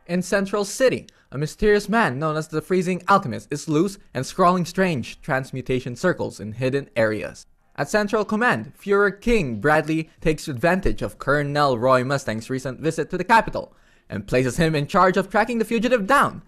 In Central City, a mysterious man known as the Freezing Alchemist is loose and scrawling strange transmutation circles in hidden areas. At Central Command, Führer King Bradley takes advantage of Colonel Roy Mustang's recent visit to the capital and places him in charge of tracking the fugitive down,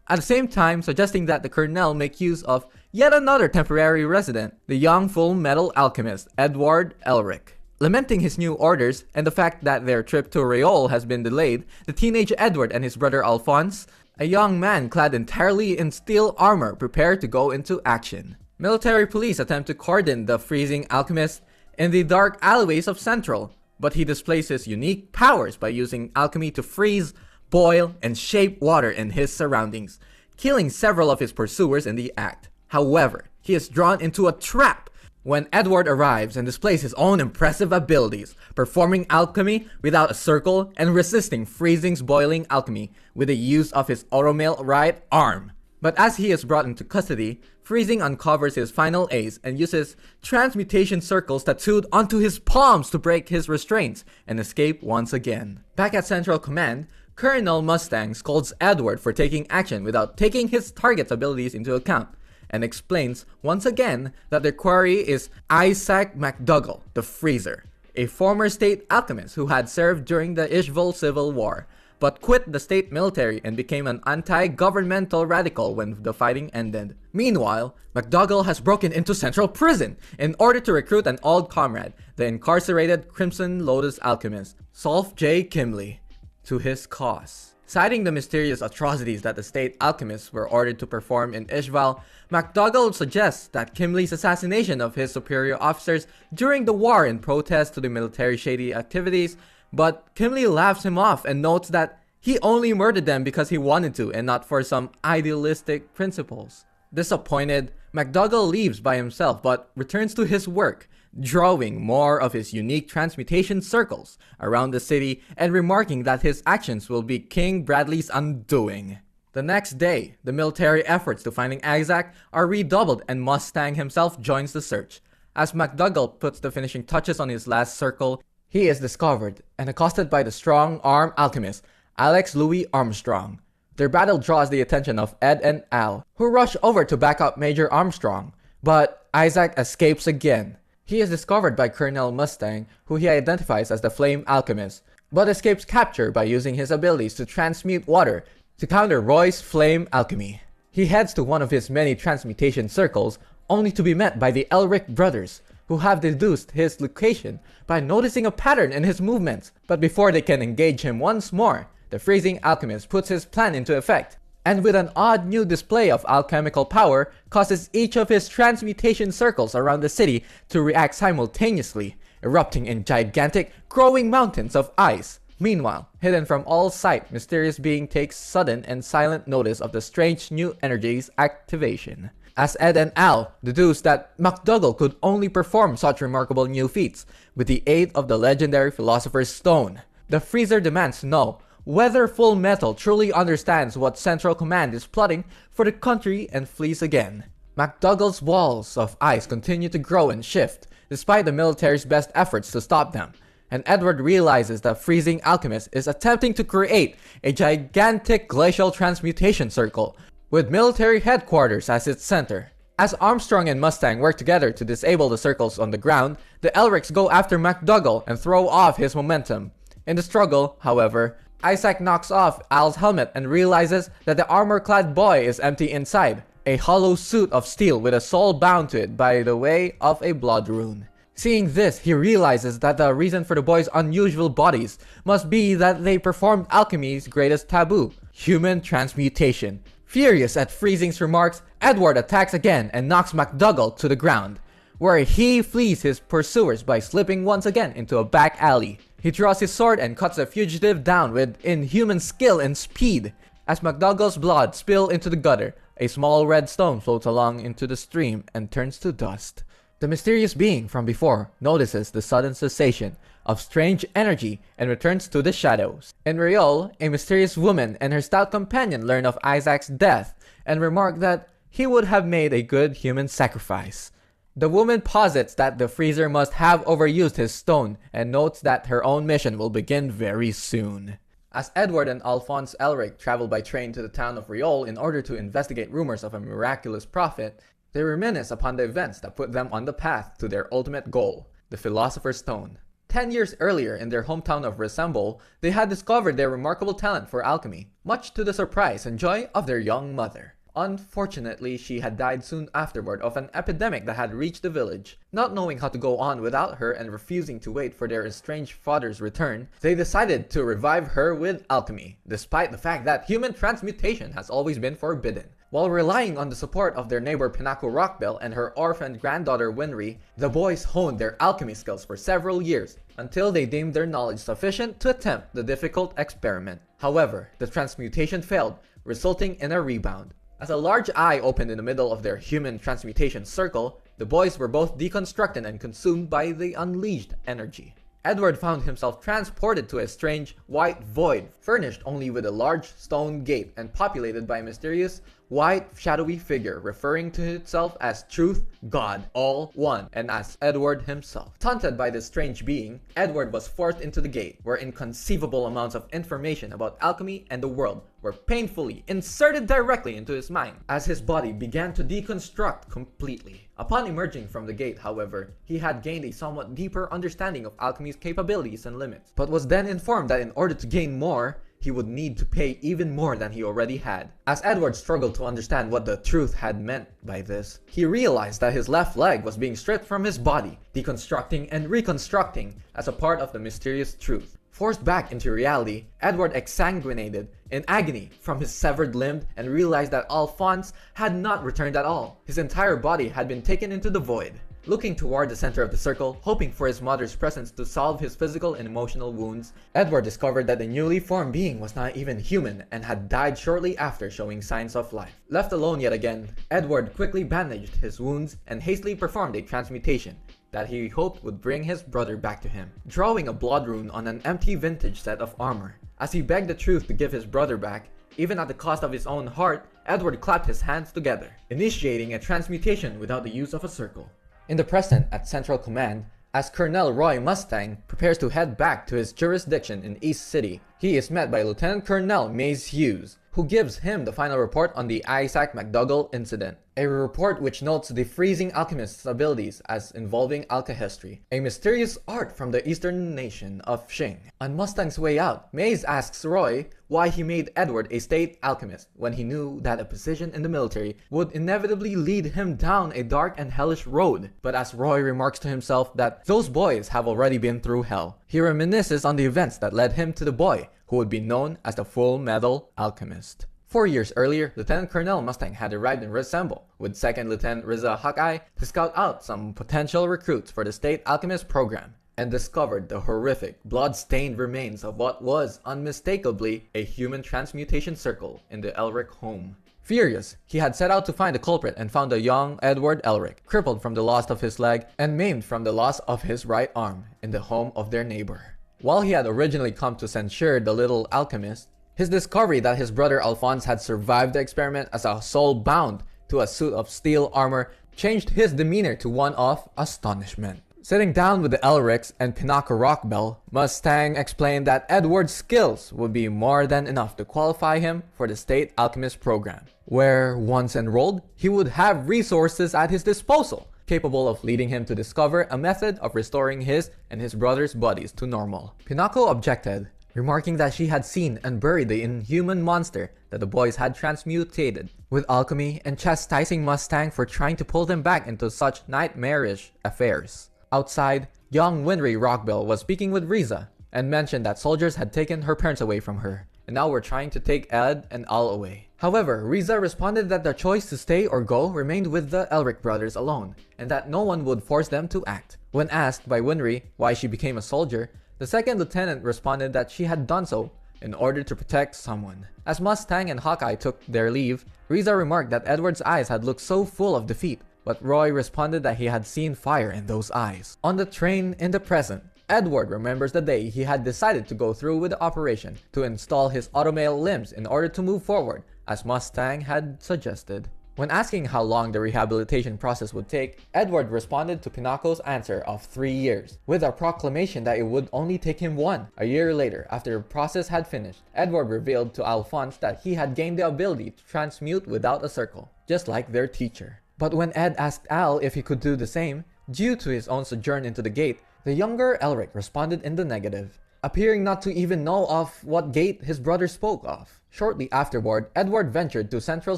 at the same time suggesting that the Colonel make use of yet another temporary resident, the young Fullmetal Alchemist Edward Elric. Lamenting his new orders and the fact that their trip to Riol has been delayed, the teenage Edward and his brother Alphonse, a young man clad entirely in steel armor, prepare to go into action. Military police attempt to cordon the Freezing Alchemist in the dark alleyways of Central, but he displays his unique powers by using alchemy to freeze, boil, and shape water in his surroundings, killing several of his pursuers in the act. However, he is drawn into a trap when Edward arrives and displays his own impressive abilities, performing alchemy without a circle and resisting Freezing's boiling alchemy with the use of his automail right arm. But as he is brought into custody, Freezing uncovers his final ace and uses transmutation circles tattooed onto his palms to break his restraints and escape once again. Back at Central Command, Colonel Mustang scolds Edward for taking action without taking his target's abilities into account, and explains once again that their quarry is Isaac McDougall, the Freezer, a former state alchemist who had served during the Ishval Civil War, but quit the state military and became an anti-governmental radical when the fighting ended. Meanwhile, McDougall has broken into Central Prison in order to recruit an old comrade, the incarcerated Crimson Lotus alchemist, Solf J. Kimley, to his cause. Citing the mysterious atrocities that the state alchemists were ordered to perform in Ishval, McDougall suggests that Kimley's assassination of his superior officers during the war in protest to the military shady activities, but Kimley laughs him off and notes that he only murdered them because he wanted to and not for some idealistic principles. Disappointed, McDougall leaves by himself but returns to his work, drawing more of his unique transmutation circles around the city and remarking that his actions will be King Bradley's undoing. The next day, the military efforts to finding Isaac are redoubled and Mustang himself joins the search. As McDougall puts the finishing touches on his last circle, he is discovered and accosted by the strong-arm alchemist, Alex Louis Armstrong. Their battle draws the attention of Ed and Al, who rush over to back up Major Armstrong, but Isaac escapes again. He is discovered by Colonel Mustang, who he identifies as the Flame Alchemist, but escapes capture by using his abilities to transmute water to counter Roy's flame alchemy. He heads to one of his many transmutation circles, only to be met by the Elric brothers, who have deduced his location by noticing a pattern in his movements. But before they can engage him once more, the Freezing Alchemist puts his plan into effect, and with an odd new display of alchemical power, causes each of his transmutation circles around the city to react simultaneously, erupting in gigantic, growing mountains of ice. Meanwhile, hidden from all sight, mysterious being takes sudden and silent notice of the strange new energy's activation. As Ed and Al deduce that McDougall could only perform such remarkable new feats with the aid of the legendary Philosopher's Stone, the Freezer demands to know whether Fullmetal truly understands what Central Command is plotting for the country and flees again. McDougall's walls of ice continue to grow and shift, despite the military's best efforts to stop them, and Edward realizes that Freezing Alchemist is attempting to create a gigantic glacial transmutation circle, with military headquarters as its center. As Armstrong and Mustang work together to disable the circles on the ground, the Elrics go after McDougall and throw off his momentum. In the struggle, however, Isaac knocks off Al's helmet and realizes that the armor-clad boy is empty inside, a hollow suit of steel with a soul bound to it by the way of a blood rune. Seeing this, he realizes that the reason for the boy's unusual bodies must be that they performed alchemy's greatest taboo, human transmutation. Furious at Freezing's remarks, Edward attacks again and knocks McDougall to the ground, where he flees his pursuers by slipping once again into a back alley. He draws his sword and cuts the fugitive down with inhuman skill and speed. As McDougall's blood spills into the gutter, a small red stone floats along into the stream and turns to dust. The mysterious being from before notices the sudden cessation of strange energy and returns to the shadows. In Riol, a mysterious woman and her stout companion learn of Isaac's death and remark that he would have made a good human sacrifice. The woman posits that the Freezer must have overused his stone and notes that her own mission will begin very soon. As Edward and Alphonse Elric travel by train to the town of Riol in order to investigate rumors of a miraculous prophet, they reminisce upon the events that put them on the path to their ultimate goal, the Philosopher's Stone. 10 years earlier, in their hometown of Resemble, they had discovered their remarkable talent for alchemy, much to the surprise and joy of their young mother. Unfortunately, she had died soon afterward of an epidemic that had reached the village. Not knowing how to go on without her and refusing to wait for their estranged father's return, they decided to revive her with alchemy, despite the fact that human transmutation has always been forbidden. While relying on the support of their neighbor Pinako Rockbell and her orphaned granddaughter Winry, the boys honed their alchemy skills for several years, until they deemed their knowledge sufficient to attempt the difficult experiment. However, the transmutation failed, resulting in a rebound. As a large eye opened in the middle of their human transmutation circle, the boys were both deconstructed and consumed by the unleashed energy. Edward found himself transported to a strange, white void, furnished only with a large stone gate and populated by a mysterious, white, shadowy figure referring to itself as Truth, God, All One, and as Edward himself. Taunted by this strange being, Edward was forced into the gate, where inconceivable amounts of information about alchemy and the world were painfully inserted directly into his mind, as his body began to deconstruct completely. Upon emerging from the gate, however, he had gained a somewhat deeper understanding of alchemy's capabilities and limits, but was then informed that in order to gain more, he would need to pay even more than he already had. As Edward struggled to understand what the truth had meant by this, he realized that his left leg was being stripped from his body, deconstructing and reconstructing as a part of the mysterious truth. Forced back into reality, Edward exsanguinated in agony from his severed limb and realized that Alphonse had not returned at all. His entire body had been taken into the void. Looking toward the center of the circle, hoping for his mother's presence to solve his physical and emotional wounds, Edward discovered that the newly formed being was not even human and had died shortly after showing signs of life. Left alone yet again, Edward quickly bandaged his wounds and hastily performed a transmutation that he hoped would bring his brother back to him, drawing a blood rune on an empty vintage set of armor. As he begged the truth to give his brother back, even at the cost of his own heart, Edward clapped his hands together, initiating a transmutation without the use of a circle. In the present at Central Command, as Colonel Roy Mustang prepares to head back to his jurisdiction in East City, he is met by Lieutenant Colonel Maze Hughes, who gives him the final report on the Isaac McDougall incident. A report which notes the freezing alchemist's abilities as involving alchemy, a mysterious art from the eastern nation of Xing. On Mustang's way out, Maze asks Roy why he made Edward a state alchemist when he knew that a position in the military would inevitably lead him down a dark and hellish road. But as Roy remarks to himself that those boys have already been through hell, he reminisces on the events that led him to the boy who would be known as the Fullmetal Alchemist. 4 years earlier, Lieutenant Colonel Mustang had arrived in Resemble with 2nd Lieutenant Riza Hawkeye to scout out some potential recruits for the State Alchemist program, and discovered the horrific, blood-stained remains of what was unmistakably a human transmutation circle in the Elric home. Furious, he had set out to find the culprit and found a young Edward Elric, crippled from the loss of his leg and maimed from the loss of his right arm, in the home of their neighbor. While he had originally come to censure the little alchemist, his discovery that his brother Alphonse had survived the experiment as a soul bound to a suit of steel armor changed his demeanor to one of astonishment. Sitting down with the Elrics and Pinako Rockbell, Mustang explained that Edward's skills would be more than enough to qualify him for the State Alchemist program, where, once enrolled, he would have resources at his disposal, capable of leading him to discover a method of restoring his and his brother's bodies to normal. Pinako objected, remarking that she had seen and buried the inhuman monster that the boys had transmutated, with alchemy and chastising Mustang for trying to pull them back into such nightmarish affairs. Outside, young Winry Rockbell was speaking with Riza, and mentioned that soldiers had taken her parents away from her, and now were trying to take Ed and Al away. However, Riza responded that the choice to stay or go remained with the Elric brothers alone, and that no one would force them to act. When asked by Winry why she became a soldier, the 2nd lieutenant responded that she had done so in order to protect someone. As Mustang and Hawkeye took their leave, Riza remarked that Edward's eyes had looked so full of defeat, but Roy responded that he had seen fire in those eyes. On the train in the present, Edward remembers the day he had decided to go through with the operation to install his automail limbs in order to move forward, as Mustang had suggested. When asking how long the rehabilitation process would take, Edward responded to Pinoco's answer of 3 years, with a proclamation that it would only take him 1. A year later, after the process had finished, Edward revealed to Alphonse that he had gained the ability to transmute without a circle, just like their teacher. But when Ed asked Al if he could do the same, due to his own sojourn into the gate, the younger Elric responded in the negative, appearing not to even know of what gate his brother spoke of. Shortly afterward, Edward ventured to Central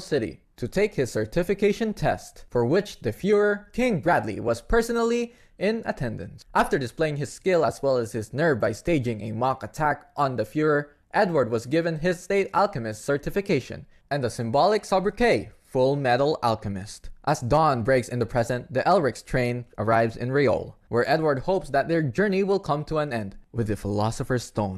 City to take his certification test, for which the Führer, King Bradley, was personally in attendance. After displaying his skill as well as his nerve by staging a mock attack on the Führer, Edward was given his State Alchemist certification and the symbolic sobriquet, Fullmetal Alchemist. As dawn breaks in the present, the Elric's train arrives in Riol, where Edward hopes that their journey will come to an end with the Philosopher's Stone.